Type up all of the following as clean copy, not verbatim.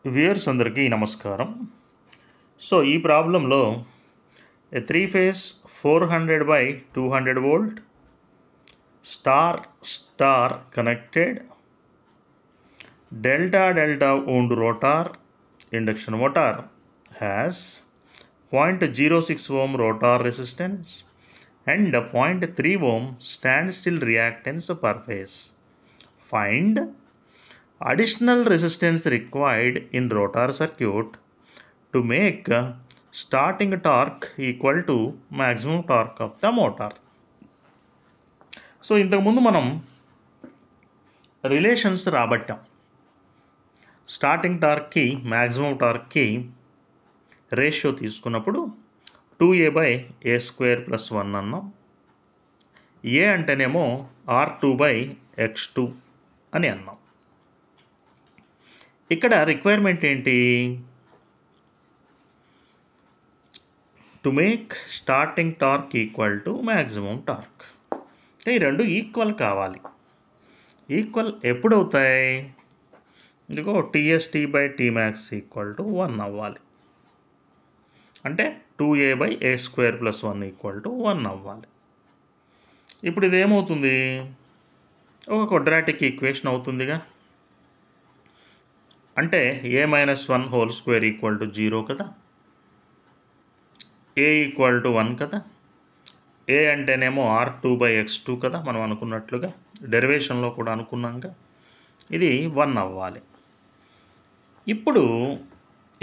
Viewers అందరికీ నమస్కారం. So ఈ ప్రాబ్లంలో ఏ 3-phase 400/200 volt star star connected delta wound rotor induction motor has 0.06 ohm rotor resistance and 0.3 ohm standstill reactance per phase. Find additional resistance required in rotor circuit to make starting torque equal to maximum torque of the motor. So ఇంతకుముందు మనం relations రాబట్టాం. Starting టార్క్కి maximum టార్క్కి ratio తీసుకున్నప్పుడు 2a/a² + 1 అన్నాం. ఏ అంటేనేమో R2/x2 అని అన్నాం. ఇక్కడ requirement ఏంటి? To make starting torque equal to maximum torque. ఈ రెండు ఈక్వల్ కావాలి. ఈక్వల్ ఎప్పుడు అవుతాయి? ఇదిగో TST/Tmax = 1 అవ్వాలి. అంటే 2a/a² + 1 = 1 అవ్వాలి. ఇప్పుడు ఇది ఏమవుతుంది? ఒక క్వాడ్రాటిక్ ఈక్వేషన్ అవుతుందిగా. అంటే a-1² = 0 కదా, a = 1 కదా. ఏ అంటేనేమో R2/x2 కదా, మనం అనుకున్నట్లుగా డెరివేషన్లో కూడా అనుకున్నాక ఇది 1 అవ్వాలి. ఇప్పుడు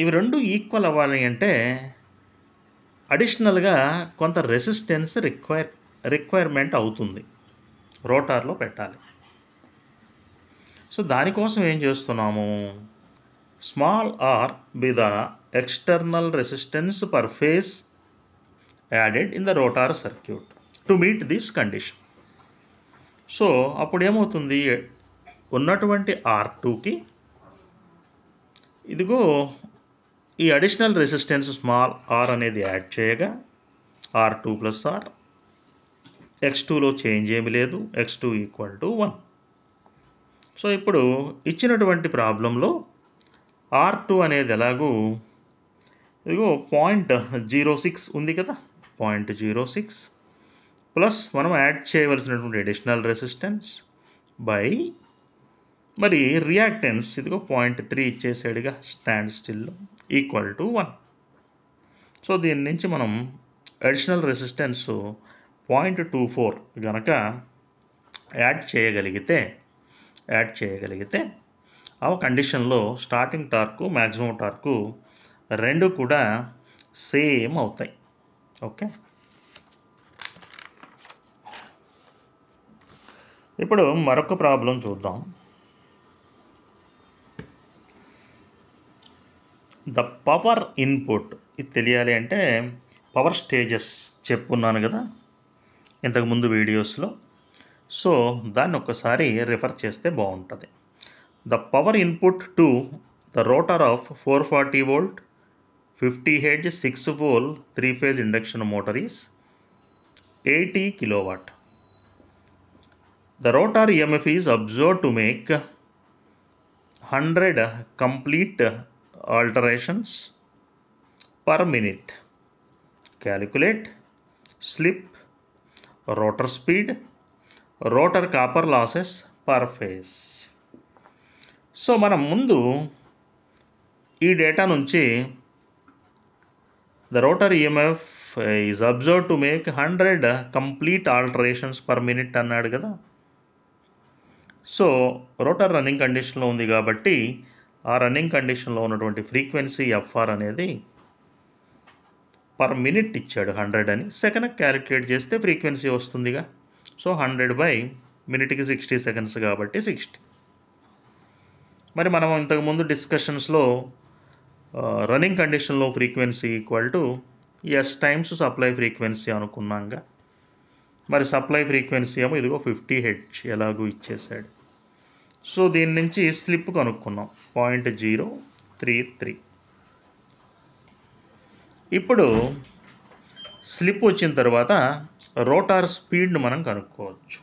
ఇవి రెండు ఈక్వల్ అవ్వాలి అంటే అడిషనల్గా కొంత రెసిస్టెన్స్ రిక్వైర్మెంట్ అవుతుంది, రోటార్లో పెట్టాలి. సో దానికోసం ఏం చేస్తున్నాము? Small r be the external resistance per phase added in the rotor circuit to meet this condition. So అప్పుడు ఏమవుతుంది? ఉన్నటువంటి R2కి ఇదిగో ఈ అడిషనల్ రెసిస్టెన్స్ స్మాల్ r అనేది యాడ్ చేయగా R2 + R, x2లో చేంజ్ ఏమి లేదు, x2 = 1. సో ఇప్పుడు ఇచ్చినటువంటి ప్రాబ్లంలో R2 అనేది ఎలాగూ ఇదిగో 0.06 ఉంది కదా, 0.06 ప్లస్ మనం యాడ్ చేయవలసినటువంటి అడిషనల్ రెసిస్టెన్స్ బై మరి రియాక్టెన్స్ ఇదిగో 0.3 ఇచ్చేసాడుగా స్టాండ్ స్టిల్ = 1. సో దీని నుంచి మనం అడిషనల్ రెసిస్టెన్స్ 0.24 గనక యాడ్ చేయగలిగితే ఆ కండిషన్లో స్టార్టింగ్ టార్కు మ్యాక్సిమం టార్కు రెండు కూడా సేమ్ అవుతాయి. ఓకే, ఇప్పుడు మరొక ప్రాబ్లం చూద్దాం. ద పవర్ ఇన్పుట్, ఇది తెలియాలి అంటే పవర్ స్టేజెస్ చెప్పున్నాను కదా ఇంతకుముందు వీడియోస్లో. సో దాన్ని ఒక్కసారి రిఫర్ చేస్తే బాగుంటుంది. The power input to the rotor of 440 volt 50 Hz 6-pole 3-phase induction motor is 80 kW. The rotor EMF is observed to make 100 complete alterations per minute. Calculate slip, rotor speed, rotor copper losses per phase. So మనం ముందు ఈ data నుంచి the rotor EMF is observe to make 100 complete alterations per minute అన్నాడు కదా. So rotor running కండిషన్లో ఉంది కాబట్టి ఆ రన్నింగ్ కండిషన్లో ఉన్నటువంటి ఫ్రీక్వెన్సీ FR అనేది పర్ మినిట్ ఇచ్చాడు 100 అని. సెకండ్ క్యాలిక్యులేట్ చేస్తే ఫ్రీక్వెన్సీ వస్తుందిగా. సో 100/మినిట్కి 60 seconds కాబట్టి 60. మరి మనం ఇంతకుముందు డిస్కషన్స్లో రన్నింగ్ కండిషన్లో frequency = S times supply frequency అనుకున్నాంగా. మరి సప్లై ఫ్రీక్వెన్సీ ఏమో ఇదిగో 50 Hz ఎలాగూ ఇచ్చేసాడు. సో దీని నుంచి స్లిప్ కనుక్కున్నాం 0.033. ఇప్పుడు స్లిప్ వచ్చిన తర్వాత రోటార్ స్పీడ్ను మనం కనుక్కోవచ్చు.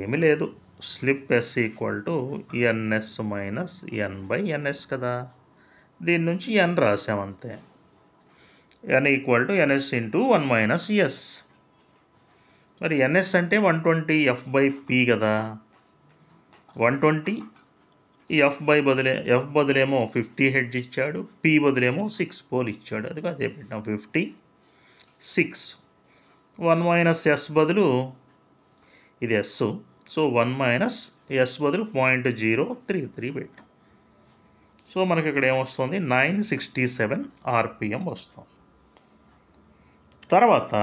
ఏమీ లేదు, slip S equal to NS minus N by NS కదా. దీని నుంచి ఎన్ రాసామంతే. N equal to NS into 1 minus S. మరి ఎన్ఎస్ అంటే 120 ఎఫ్ బై పి కదా. 120 ఈ ఎఫ్ బదులేమో 50 హెడ్జ్ ఇచ్చాడు, పి బదులేమో 6 పోల్ ఇచ్చాడు. అది అదే పెట్టాం 56. 1 మైనస్ ఎస్ బదులు ఇది ఎస్, సో 1 మైనస్ ఎస్ బదులు 0.033 పెట్టి. సో మనకి ఇక్కడ ఏమొస్తుంది 967 ఆర్పిఎం వస్తుంది. తర్వాత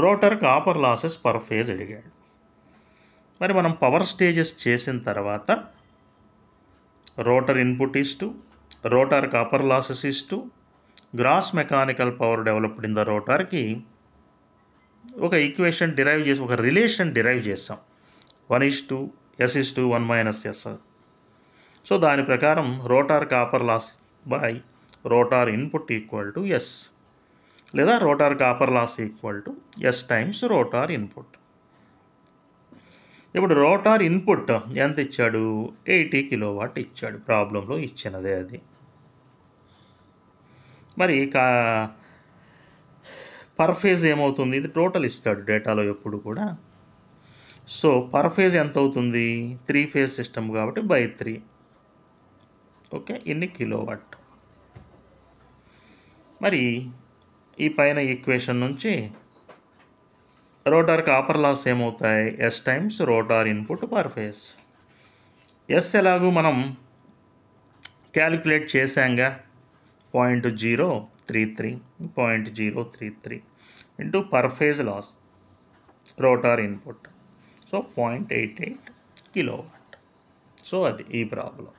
rotor copper losses per phase అడిగాడు. మరి మనం పవర్ స్టేజెస్ చేసిన తర్వాత రోటర్ ఇన్పుట్ ఇస్తూ రోటర్ కాపర్ లాసెస్ ఇస్తూ gross mechanical power developed in the రోటర్కి ఒక ఈక్వేషన్ డిరైవ్ చేసి ఒక రిలేషన్ డిరైవ్ చేసాం. 1:S:1 minus yes. సో దాని ప్రకారం rotor copper loss by rotor input equal to S, లేదా rotor copper loss equal to S times rotor input. ఇప్పుడు rotor input ఎంత ఇచ్చాడు? 80 కిలోవాట్ ఇచ్చాడు. ప్రాబ్లంలో ఇచ్చినదే అది. మరి పర్ ఫేజ్ ఏమవుతుంది? ఇది టోటల్ ఇస్తాడు డేటాలో ఎప్పుడు కూడా. సో పర్ ఫేజ్ ఎంత అవుతుంది? 3 ఫేజ్ సిస్టమ్ కాబట్టి బై 3. ఓకే, ఇన్ని కిలోవాట్. మరి ఈ పైన ఈక్వేషన్ నుంచి రోటార్ కాపర్ లాస్ ఏమవుతాయి? S times rotor input per phase. S ఎలాగూ మనం క్యాలిక్యులేట్ చేసాంగా, 0.033 into per phase loss rotor input, so 0.88 kilowatt. So అది ఈ ప్రాబ్లం.